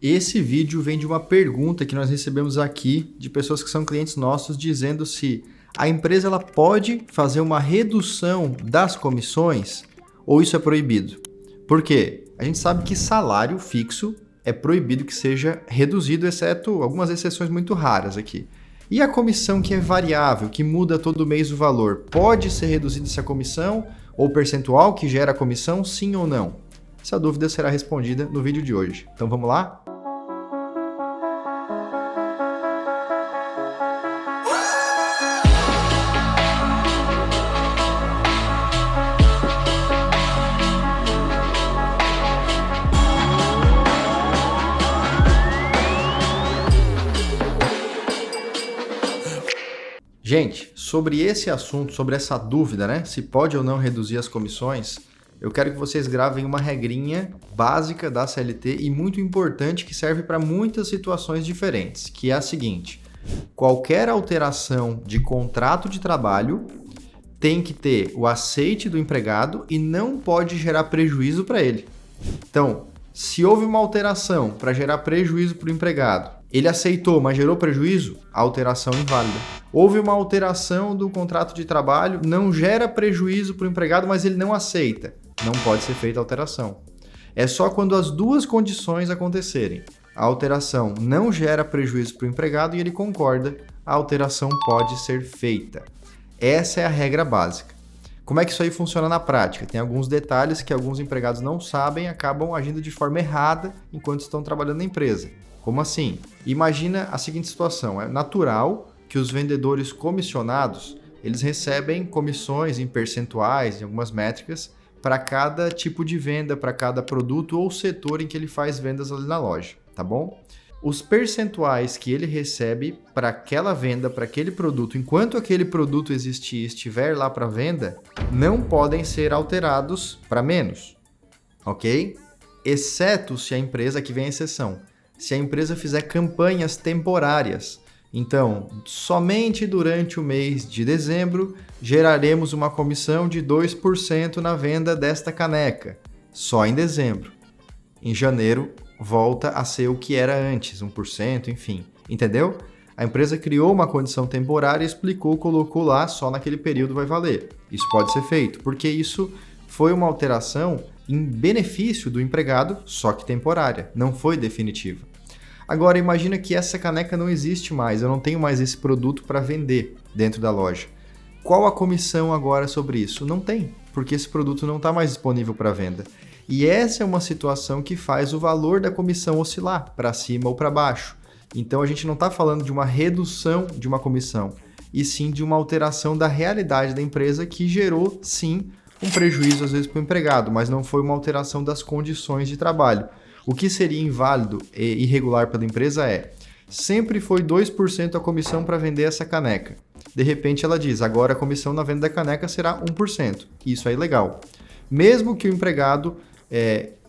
Esse vídeo vem de uma pergunta que nós recebemos aqui de pessoas que são clientes nossos dizendo se a empresa ela pode fazer uma redução das comissões ou isso é proibido. Por quê? A gente sabe que salário fixo é proibido que seja reduzido, exceto algumas exceções muito raras aqui. E a comissão que é variável, que muda todo mês o valor, pode ser reduzida essa comissão ou percentual que gera a comissão, sim ou não? Essa dúvida será respondida no vídeo de hoje. Então vamos lá? Gente, sobre esse assunto, sobre essa dúvida, né? Se pode ou não reduzir as comissões, eu quero que vocês gravem uma regrinha básica da CLT e muito importante que serve para muitas situações diferentes, que é a seguinte: qualquer alteração de contrato de trabalho tem que ter o aceite do empregado e não pode gerar prejuízo para ele. Então, se houve uma alteração para gerar prejuízo para o empregado, ele aceitou, mas gerou prejuízo, a alteração é inválida. Houve uma alteração do contrato de trabalho, não gera prejuízo para o empregado, mas ele não aceita. Não pode ser feita a alteração. É só quando as duas condições acontecerem. A alteração não gera prejuízo para o empregado e ele concorda, a alteração pode ser feita. Essa é a regra básica. Como é que isso aí funciona na prática? Tem alguns detalhes que alguns empregados não sabem e acabam agindo de forma errada enquanto estão trabalhando na empresa. Como assim? Imagina a seguinte situação: é natural que os vendedores comissionados, eles recebem comissões em percentuais, em algumas métricas, para cada tipo de venda, para cada produto ou setor em que ele faz vendas ali na loja, tá bom? Os percentuais que ele recebe para aquela venda, para aquele produto, enquanto aquele produto existir e estiver lá para venda, não podem ser alterados para menos, ok? Exceto se a empresa, aqui vem a exceção, se a empresa fizer campanhas temporárias. Então, somente durante o mês de dezembro, geraremos uma comissão de 2% na venda desta caneca, só em dezembro. Em janeiro, volta a ser o que era antes, 1%, enfim. Entendeu? A empresa criou uma condição temporária, explicou, colocou lá, só naquele período vai valer. Isso pode ser feito, porque isso foi uma alteração em benefício do empregado, só que temporária, não foi definitiva. Agora, imagina que essa caneca não existe mais, eu não tenho mais esse produto para vender dentro da loja. Qual a comissão agora sobre isso? Não tem, porque esse produto não está mais disponível para venda. E essa é uma situação que faz o valor da comissão oscilar para cima ou para baixo. Então, a gente não está falando de uma redução de uma comissão, e sim de uma alteração da realidade da empresa que gerou, sim, um prejuízo às vezes para o empregado, mas não foi uma alteração das condições de trabalho. O que seria inválido e irregular pela empresa é: sempre foi 2% a comissão para vender essa caneca. De repente ela diz, agora a comissão na venda da caneca será 1%. Isso é ilegal. Mesmo que o empregado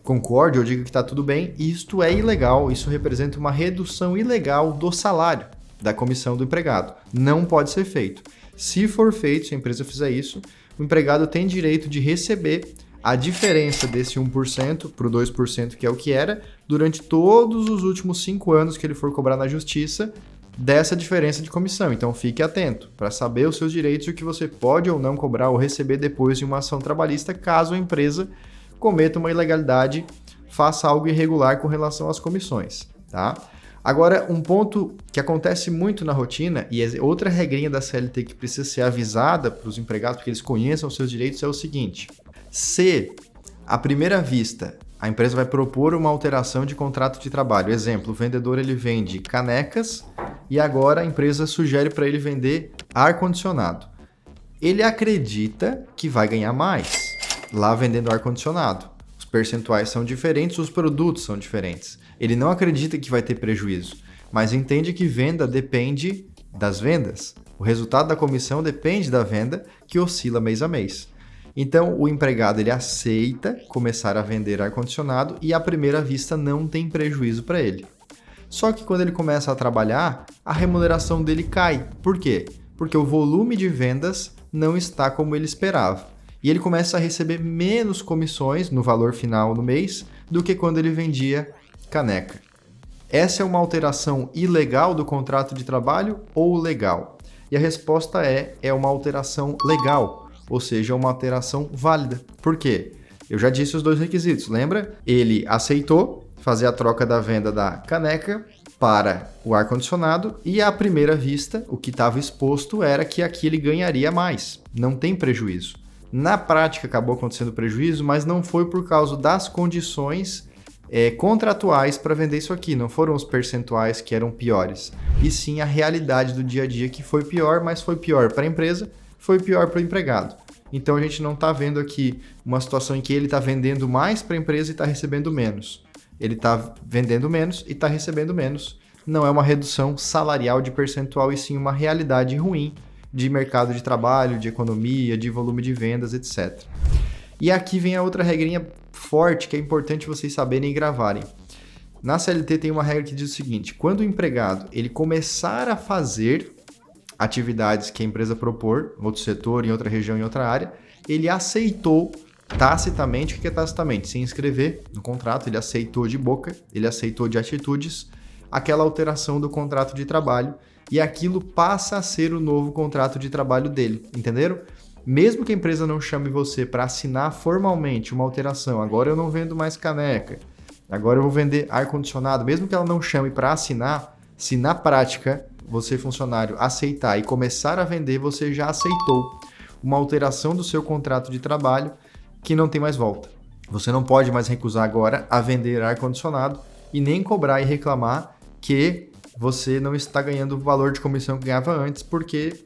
concorde ou diga que está tudo bem, isto é ilegal, isso representa uma redução ilegal do salário da comissão do empregado. Não pode ser feito. Se for feito, se a empresa fizer isso, o empregado tem direito de receber a diferença desse 1% para o 2%, que é o que era, durante todos os últimos 5 anos que ele for cobrar na justiça dessa diferença de comissão. Então fique atento para saber os seus direitos e o que você pode ou não cobrar ou receber depois de uma ação trabalhista, caso a empresa cometa uma ilegalidade, faça algo irregular com relação às comissões, tá? Agora, um ponto que acontece muito na rotina, e é outra regrinha da CLT que precisa ser avisada para os empregados, porque eles conheçam os seus direitos, é o seguinte: se, à primeira vista, a empresa vai propor uma alteração de contrato de trabalho, exemplo, o vendedor ele vende canecas e agora a empresa sugere para ele vender ar-condicionado. Ele acredita que vai ganhar mais lá vendendo ar-condicionado. Os percentuais são diferentes, os produtos são diferentes. Ele não acredita que vai ter prejuízo, mas entende que venda depende das vendas. O resultado da comissão depende da venda, que oscila mês a mês. Então, o empregado ele aceita começar a vender ar-condicionado e, à primeira vista, não tem prejuízo para ele. Só que quando ele começa a trabalhar, a remuneração dele cai. Por quê? Porque o volume de vendas não está como ele esperava. E ele começa a receber menos comissões no valor final no mês do que quando ele vendia caneca. essa é uma alteração ilegal do contrato de trabalho ou legal? E a resposta é uma alteração legal, ou seja, uma alteração válida. Por quê? Eu já disse os dois requisitos, lembra? Ele aceitou fazer a troca da venda da caneca para o ar-condicionado e à primeira vista, o que estava exposto era que aqui ele ganharia mais, não tem prejuízo. Na prática acabou acontecendo prejuízo, mas não foi por causa das condições contratuais para vender isso aqui, não foram os percentuais que eram piores, e sim a realidade do dia a dia que foi pior, mas foi pior para a empresa, foi pior para o empregado. Então a gente não está vendo aqui uma situação em que ele está vendendo mais para a empresa e está recebendo menos. Ele está vendendo menos e está recebendo menos. Não é uma redução salarial de percentual, e sim uma realidade ruim de mercado de trabalho, de economia, de volume de vendas, etc. E aqui vem a outra regrinha forte que é importante vocês saberem e gravarem. Na CLT tem uma regra que diz o seguinte: quando o empregado ele começar a fazer atividades que a empresa propor, em outro setor, em outra região, em outra área, ele aceitou tacitamente. O que é tacitamente? Sem escrever no contrato, ele aceitou de boca, ele aceitou de atitudes aquela alteração do contrato de trabalho, e aquilo passa a ser o novo contrato de trabalho dele, entenderam? Mesmo que a empresa não chame você para assinar formalmente uma alteração, agora eu não vendo mais caneca, agora eu vou vender ar-condicionado, mesmo que ela não chame para assinar, se na prática você, funcionário, aceitar e começar a vender, você já aceitou uma alteração do seu contrato de trabalho que não tem mais volta. Você não pode mais recusar agora a vender ar-condicionado e nem cobrar e reclamar que você não está ganhando o valor de comissão que ganhava antes porque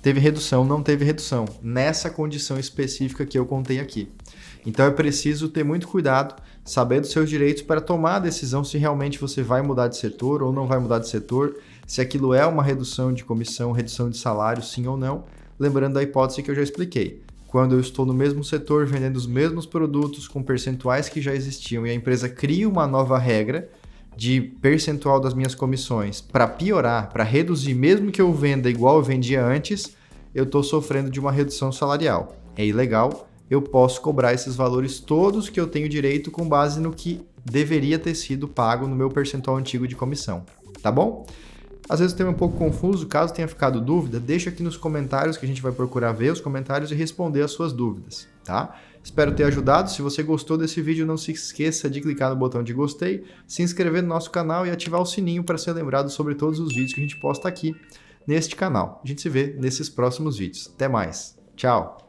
teve redução, não teve redução, nessa condição específica que eu contei aqui. Então é preciso ter muito cuidado, saber dos seus direitos para tomar a decisão se realmente você vai mudar de setor ou não vai mudar de setor, se aquilo é uma redução de comissão, redução de salário, sim ou não. Lembrando da hipótese que eu já expliquei. Quando eu estou no mesmo setor, vendendo os mesmos produtos com percentuais que já existiam e a empresa cria uma nova regra de percentual das minhas comissões para piorar, para reduzir, mesmo que eu venda igual eu vendia antes, eu estou sofrendo de uma redução salarial. É ilegal, eu posso cobrar esses valores todos que eu tenho direito com base no que deveria ter sido pago no meu percentual antigo de comissão. Tá bom? Às vezes o tema é um pouco confuso, caso tenha ficado dúvida, deixa aqui nos comentários que a gente vai procurar ver os comentários e responder as suas dúvidas, tá? Espero ter ajudado. Se você gostou desse vídeo, não se esqueça de clicar no botão de gostei, se inscrever no nosso canal e ativar o sininho para ser lembrado sobre todos os vídeos que a gente posta aqui neste canal. A gente se vê nesses próximos vídeos. Até mais. Tchau!